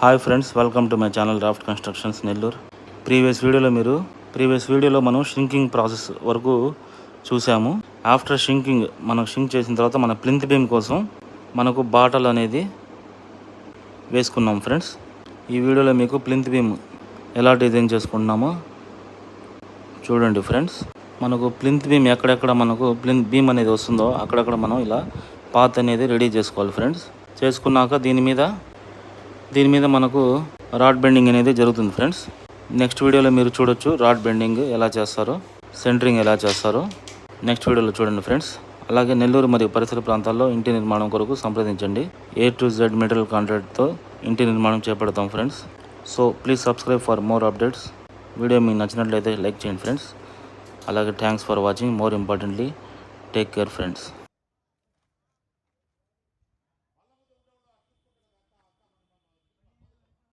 Hi friends, welcome to my channel raft constructions Nellore. Previous వీడియోలో మనం షింకింగ్ process వరకు చూసాము. ఆఫ్టర్ షింకింగ్ మనం షింక్ చేసిన తర్వాత మన ప్లింత్ బీమ్ కోసం మనకు బాటల్ అనేది వేసుకున్నాం ఫ్రెండ్స్. ఈ వీడియోలో మీకు ప్లింత్ బీమ్ ఎలా డిజైన్ చేసుకుంటున్నామో చూడండి ఫ్రెండ్స్. మనకు ప్లింత్ బీమ్ ఎక్కడెక్కడ మనకు ప్లింత్ బీమ్ అనేది వస్తుందో అక్కడక్కడ మనం ఇలా పాత్ అనేది రెడీ చేసుకోవాలి ఫ్రెండ్స్. చేసుకున్నాక దీని మీద మనకు రాడ్ బెండింగ్ అనేది జరుగుతుంది ఫ్రెండ్స్. నెక్స్ట్ వీడియోలో మీరు చూడొచ్చు రాడ్ బెండింగ్ ఎలా చేస్తారో, సెంటరింగ్ ఎలా చేస్తారో నెక్స్ట్ వీడియోలో చూడండి ఫ్రెండ్స్. అలాగే నెల్లూరు మరియు పరిసర ప్రాంతాల్లో ఇంటి నిర్మాణం కొరకు సంప్రదించండి. A to Z మెటీరియల్ కాంట్రాక్ట్తో ఇంటి నిర్మాణం చేపడతాం friends. So please subscribe for more updates. Video మీకు నచ్చినట్లయితే లైక్ చేయండి ఫ్రెండ్స్. అలాగే thanks for watching. More importantly take care friends.